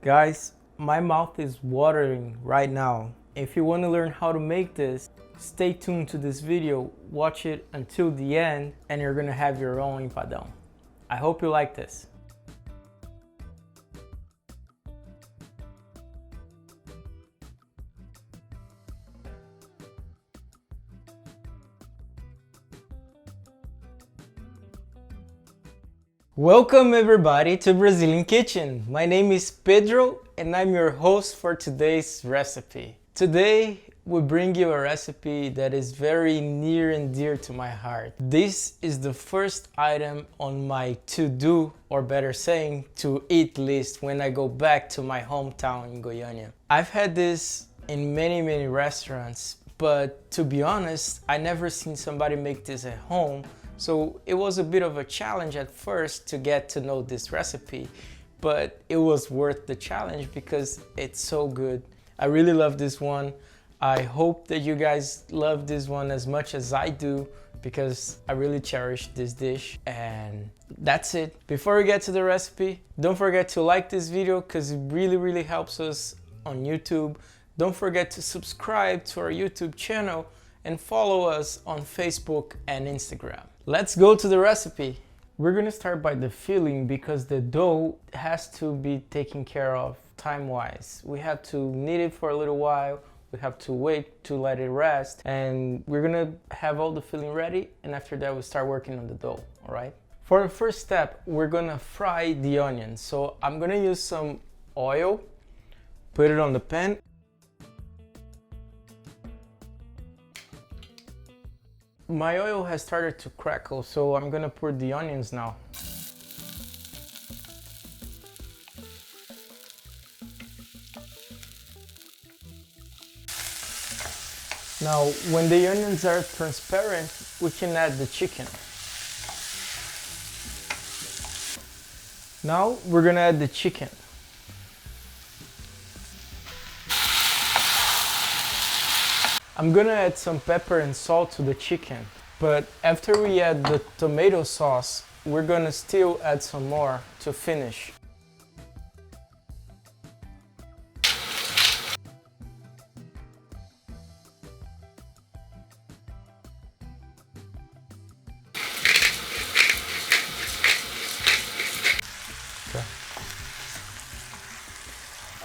Guys, my mouth is watering right now. If you want to learn how to make this, stay tuned to this video, watch it until the end, and you're gonna have your own empadão. I hope you like this. Welcome everybody to Brazilian Kitchen. My name is Pedro and I'm your host for today's recipe. Today we bring you a recipe that is very near and dear to my heart. This is the first item on my to-do, or better saying, to eat list when I go back to my hometown in Goiânia. I've had this in many restaurants, but to be honest, I never seen somebody make this at home. So it was a bit of a challenge at first to get to know this recipe, but it was worth the challenge because it's so good. I really love this one. I hope that you guys love this one as much as I do because I really cherish this dish. And that's it. Before we get to the recipe, don't forget to like this video because it really helps us on YouTube. Don't forget to subscribe to our YouTube channel and follow us on Facebook and Instagram. Let's go to the recipe. We're gonna start by the filling because the dough has to be taken care of time-wise. We have to knead it for a little while, we have to wait to let it rest, and we're gonna have all the filling ready, and after that we'll start working on the dough, all right? For the first step, we're gonna fry the onions. So I'm gonna use some oil, put it on the pan. My oil has started to crackle, so I'm gonna put the onions now. Now, when the onions are transparent, we can add the chicken. Now, we're gonna add the chicken. I'm gonna add some pepper and salt to the chicken, but after we add the tomato sauce, we're gonna still add some more to finish.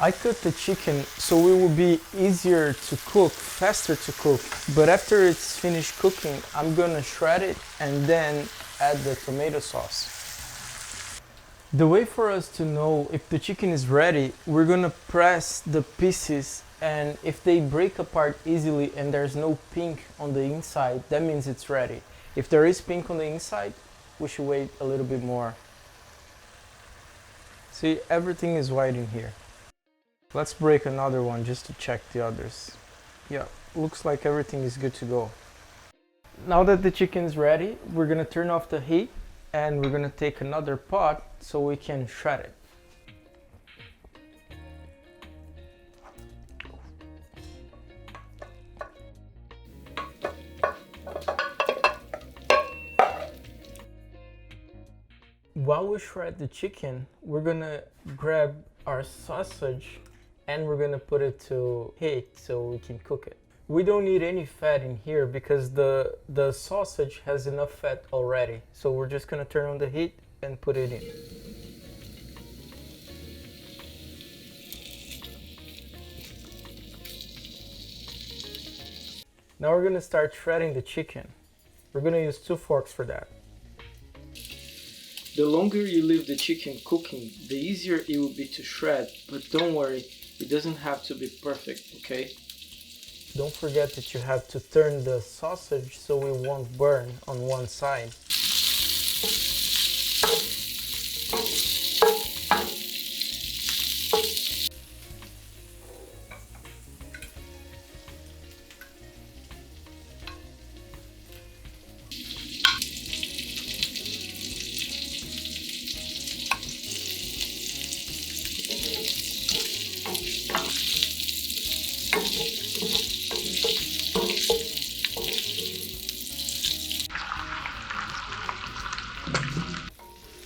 I cut the chicken so it will be easier to cook, faster to cook. But after it's finished cooking, I'm gonna shred it and then add the tomato sauce. The way for us to know if the chicken is ready, we're gonna press the pieces, and if they break apart easily and there's no pink on the inside, that means it's ready. If there is pink on the inside, we should wait a little bit more. See, everything is white in here. Let's break another one just to check the others. Yeah, looks like everything is good to go. Now that the chicken is ready, we're gonna turn off the heat and we're gonna take another pot so we can shred it. While we shred the chicken, we're gonna grab our sausage and we're gonna put it to heat so we can cook it. We don't need any fat in here because the sausage has enough fat already. So we're just gonna turn on the heat and put it in. Now we're gonna start shredding the chicken. We're gonna use 2 forks for that. The longer you leave the chicken cooking, the easier it will be to shred, but don't worry, it doesn't have to be perfect, okay? Don't forget that you have to turn the sausage so it won't burn on one side.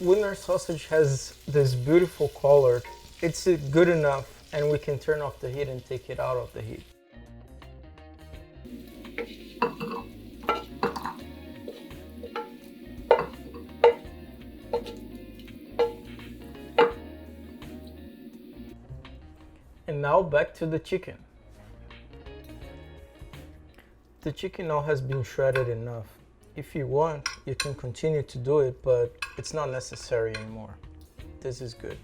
When our sausage has this beautiful color, it's good enough, and we can turn off the heat and take it out of the heat. And now back to the chicken. The chicken now has been shredded enough. If you want, you can continue to do it, but it's not necessary anymore. This is good.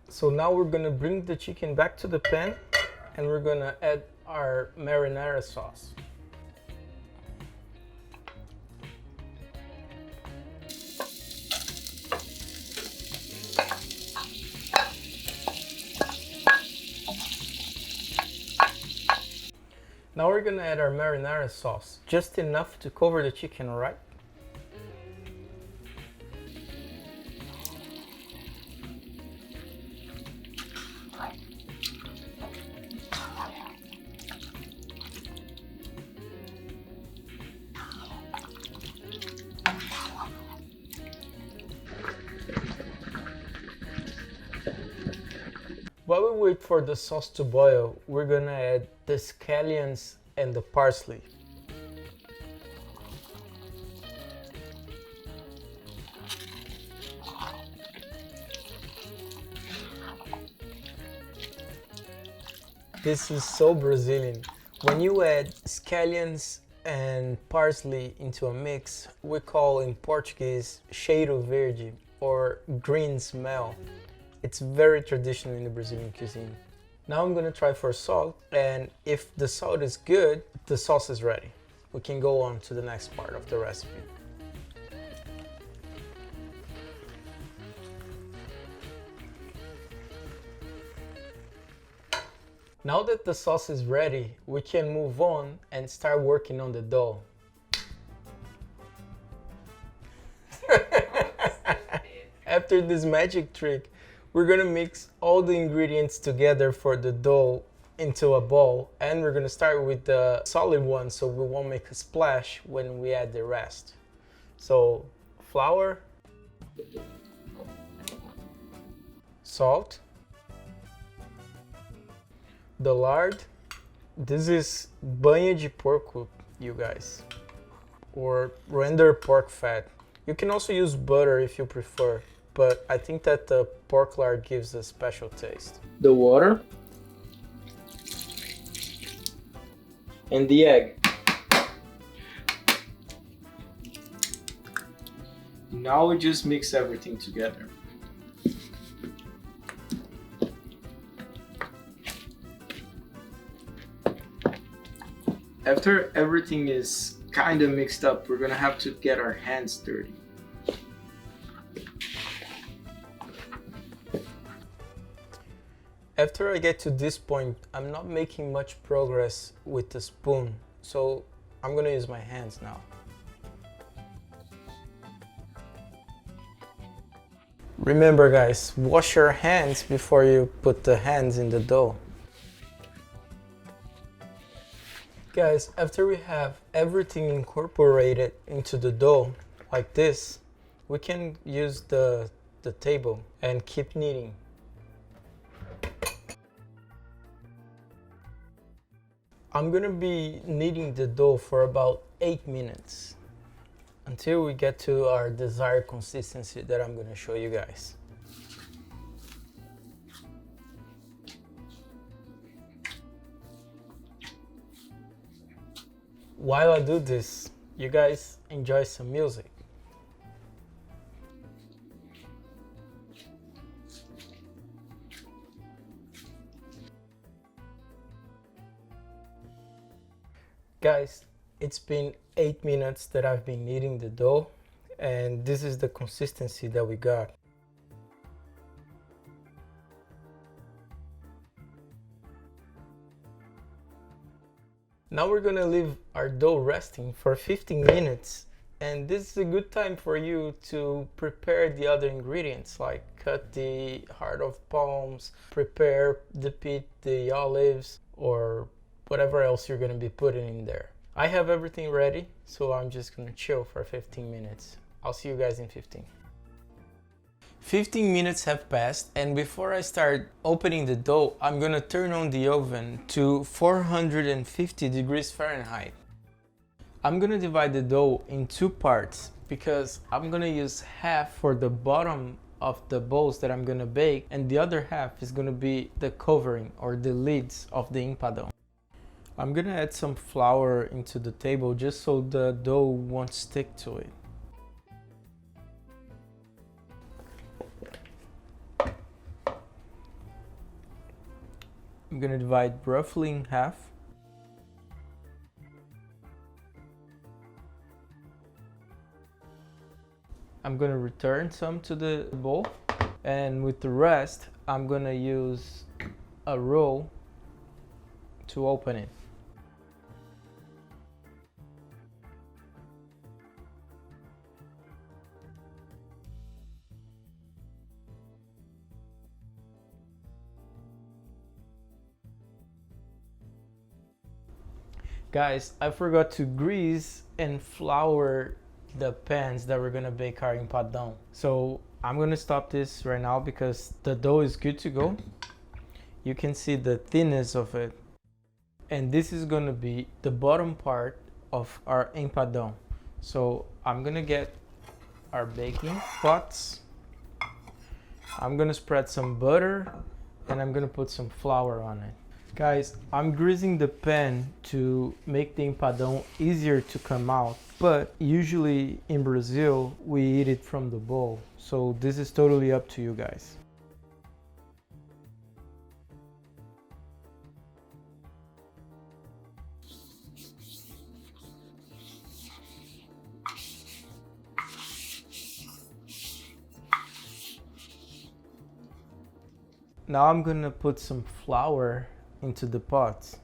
So now we're gonna bring the chicken back to the pan and we're gonna add our marinara sauce. Now we're gonna add our marinara sauce, just enough to cover the chicken, alright? While we wait for the sauce to boil, we're gonna add the scallions and the parsley. This is so Brazilian. When you add scallions and parsley into a mix, we call in Portuguese cheiro verde, or green smell. It's very traditional in the Brazilian cuisine. Now I'm gonna try for salt, and if the salt is good, the sauce is ready. We can go on to the next part of the recipe. Now that the sauce is ready, we can move on and start working on the dough. After this magic trick, we're gonna mix all the ingredients together for the dough into a bowl, and we're gonna start with the solid one so we won't make a splash when we add the rest. So, flour, salt, the lard. This is banha de porco, you guys, or rendered pork fat. You can also use butter if you prefer, but I think that the pork lard gives a special taste. The water and the egg. Now we just mix everything together. After everything is kind of mixed up, we're gonna have to get our hands dirty. After I get to this point, I'm not making much progress with the spoon, so I'm gonna use my hands now. Remember guys, wash your hands before you put the hands in the dough. Guys, after we have everything incorporated into the dough, like this, we can use the table and keep kneading. I'm gonna be kneading the dough for about 8 minutes until we get to our desired consistency that I'm gonna show you guys. While I do this, you guys enjoy some music. Guys, it's been 8 minutes that I've been kneading the dough, and this is the consistency that we got. Now we're gonna leave our dough resting for 15 minutes, and this is a good time for you to prepare the other ingredients, like cut the heart of palms, prepare the olives, or whatever else you're gonna be putting in there. I have everything ready, so I'm just gonna chill for 15 minutes. I'll see you guys in 15. 15 minutes have passed, and before I start opening the dough, I'm gonna turn on the oven to 450 degrees Fahrenheit. I'm gonna divide the dough in two parts because I'm gonna use half for the bottom of the bowls that I'm gonna bake, and the other half is gonna be the covering or the lids of the empadão. I'm gonna add some flour into the table just so the dough won't stick to it. I'm gonna divide roughly in half. I'm gonna return some to the bowl, and with the rest, I'm gonna use a roll to open it. Guys, I forgot to grease and flour the pans that we're gonna bake our empadão. So I'm gonna stop this right now because the dough is good to go. You can see the thinness of it. And this is gonna be the bottom part of our empadão. So I'm gonna get our baking pots. I'm gonna spread some butter and I'm gonna put some flour on it. Guys, I'm greasing the pan to make the empadão easier to come out, but usually in Brazil we eat it from the bowl, so this is totally up to you guys. Now I'm gonna put some flour into the pots.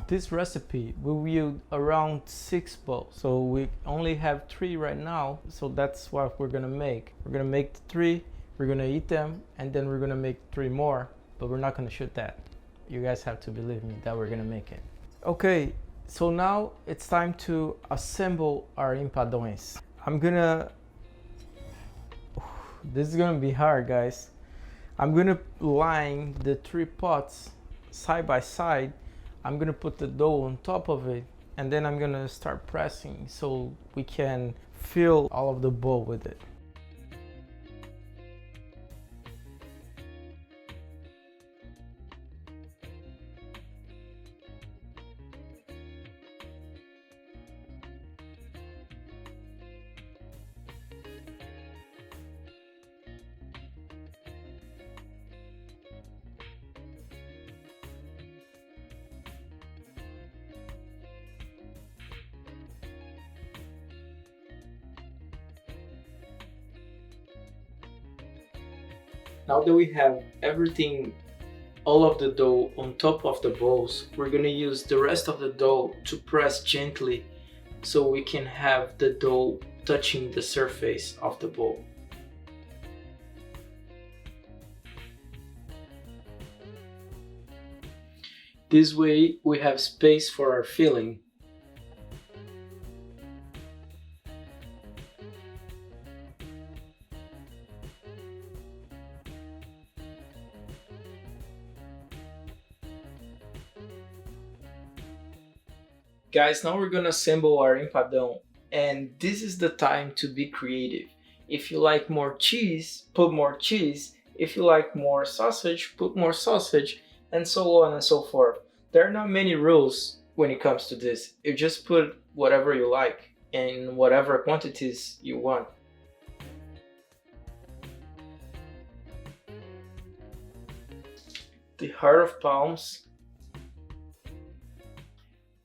This recipe will yield around 6 bowls, so we only have 3 right now, so that's what we're gonna make. We're gonna make 3, we're gonna eat them, and then we're gonna make 3 more, but we're not gonna shoot that. You guys have to believe me that we're gonna make it. Okay, so now it's time to assemble our empadões. This is gonna be hard, guys. I'm gonna line the 3 pots side by side. I'm gonna put the dough on top of it, and then I'm gonna start pressing so we can fill all of the bowl with it. Now that we have everything, all of the dough on top of the bowls, we're gonna use the rest of the dough to press gently so we can have the dough touching the surface of the bowl. This way we have space for our filling. Guys, now we're gonna assemble our empadão, and this is the time to be creative. If you like more cheese, put more cheese. If you like more sausage, put more sausage, and so on and so forth. There are not many rules when it comes to this. You just put whatever you like in whatever quantities you want. The heart of palms.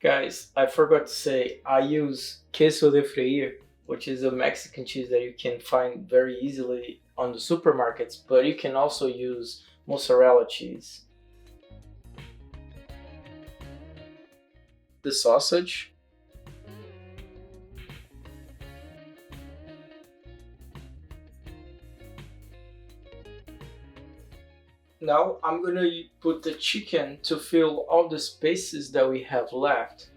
Guys, I forgot to say, I use queso de freír, which is a Mexican cheese that you can find very easily on the supermarkets, but you can also use mozzarella cheese. the sausage. Now I'm gonna put the chicken to fill all the spaces that we have left.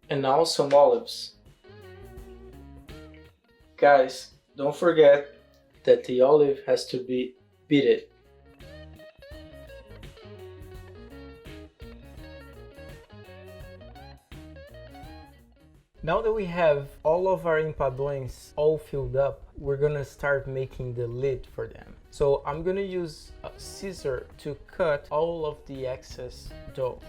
And now some olives. Guys, don't forget that the olive has to be beaten. Now that we have all of our empadões all filled up, we're gonna start making the lid for them. So I'm gonna use a scissor to cut all of the excess dough.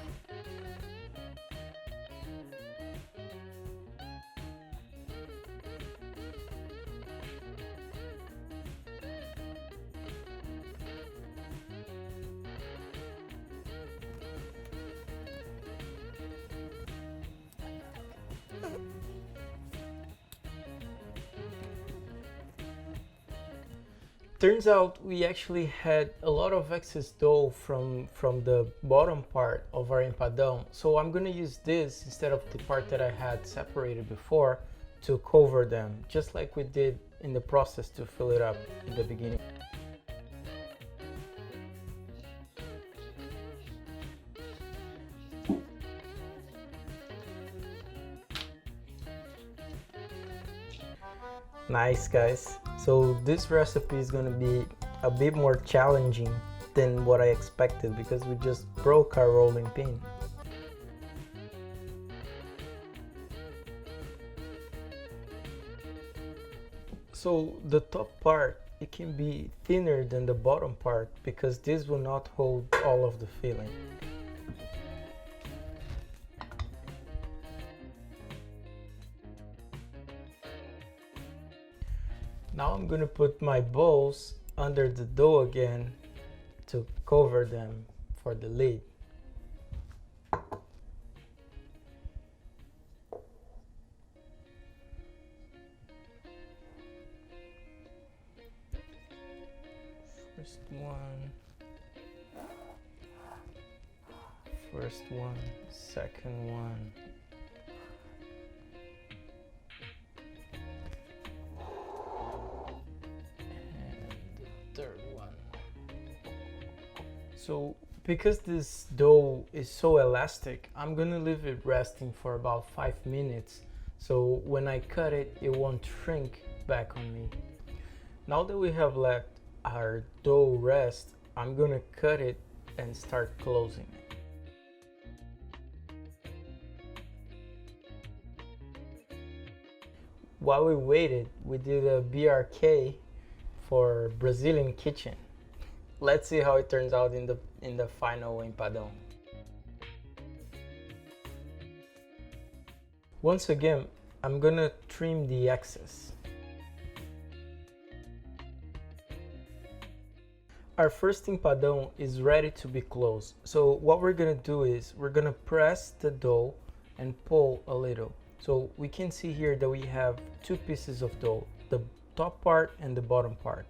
Turns out we actually had a lot of excess dough from the bottom part of our empadão, so I'm gonna use this instead of the part that I had separated before to cover them, just like we did in the process to fill it up in the beginning. Nice, guys. So this recipe is gonna be a bit more challenging than what I expected because we just broke our rolling pin. So the top part, it can be thinner than the bottom part because this will not hold all of the filling. Now I'm gonna put my bowls under the dough again to cover them for the lid. First one, second one. Third one. So because this dough is so elastic, I'm gonna leave it resting for about 5 minutes, so when I cut it, it won't shrink back on me. Now that we have let our dough rest, I'm gonna cut it and start closing it. While we waited, we did a BRK for Brazilian kitchen. Let's see how it turns out in the final empadão. Once again, I'm gonna trim the excess. Our first empadão is ready to be closed. So what we're gonna do is we're gonna press the dough and pull a little. So we can see here that we have two pieces of dough, the top part and the bottom part.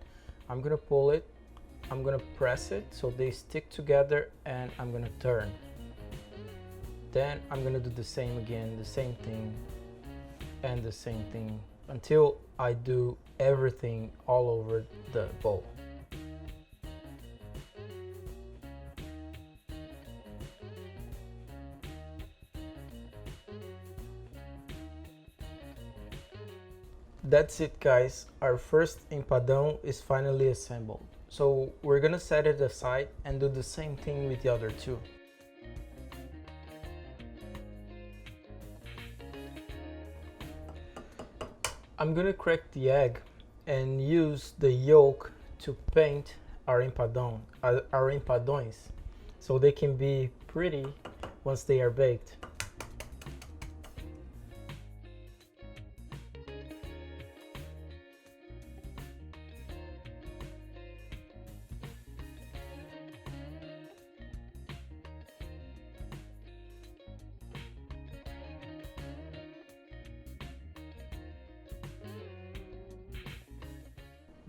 I'm gonna pull it, I'm gonna press it so they stick together, and I'm gonna turn. Then I'm gonna do the same again, the same thing and the same thing until I do everything all over the bowl. That's it, guys. Our first empadão is finally assembled. So we're gonna set it aside and do the same thing with the other two. I'm gonna crack the egg and use the yolk to paint our empadões, so they can be pretty once they are baked.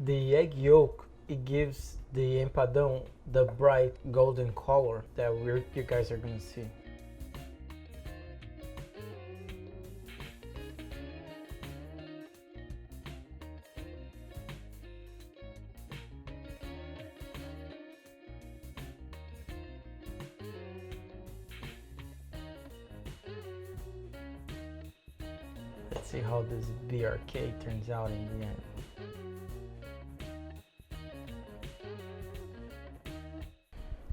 The egg yolk, it gives the empadão the bright golden color that you guys are gonna see. Let's see how this BRK turns out in the end.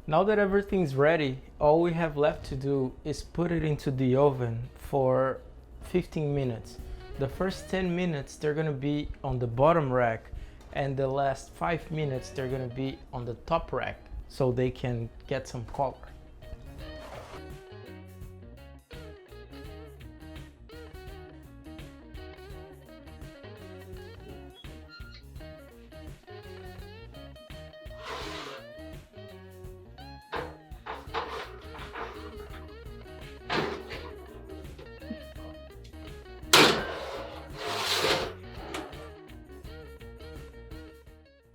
Now that everything's ready, all we have left to do is put it into the oven for 15 minutes. The first 10 minutes they're gonna be on the bottom rack, and the last 5 minutes they're gonna be on the top rack so they can get some color.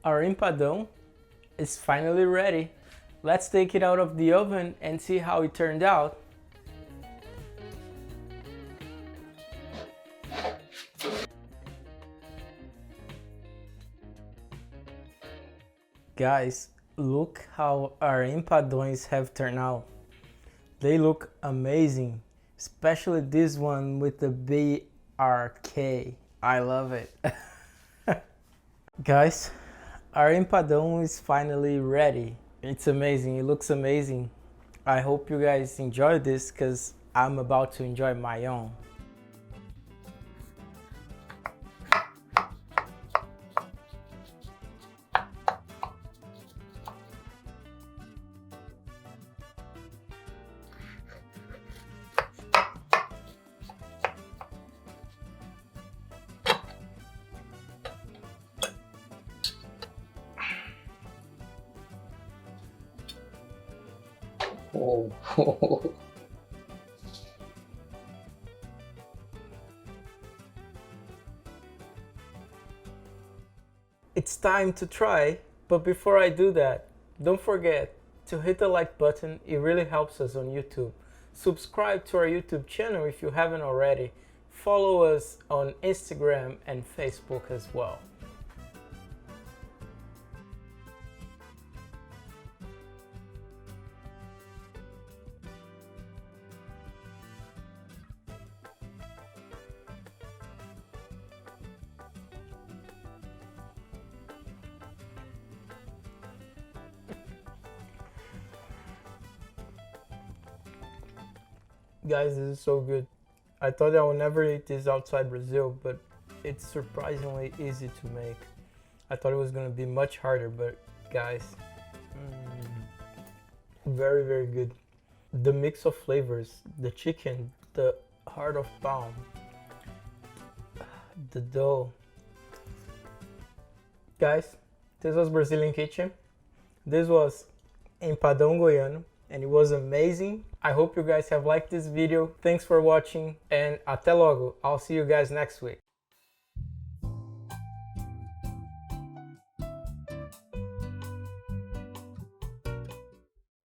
Our empadão is finally ready. Let's take it out of the oven and see how it turned out. Guys, look how our empadões have turned out. They look amazing, especially this one with the BRK. I love it. Guys, our empadão is finally ready. It's amazing, it looks amazing. I hope you guys enjoy this because I'm about to enjoy my own. Oh. It's time to try, but before I do that, don't forget to hit the like button. It really helps us on YouTube. Subscribe to our YouTube channel if you haven't already. Follow us on Instagram and Facebook as well. Guys, this is so good. I thought I would never eat this outside Brazil, but it's surprisingly easy to make. I thought it was gonna be much harder, but guys, very, very good. The mix of flavors, the chicken, the heart of palm, the dough. Guys, this was Brazilian Kitchen. This was Empadão Goiano, and it was amazing. I hope you guys have liked this video. Thanks for watching, and até logo. I'll see you guys next week.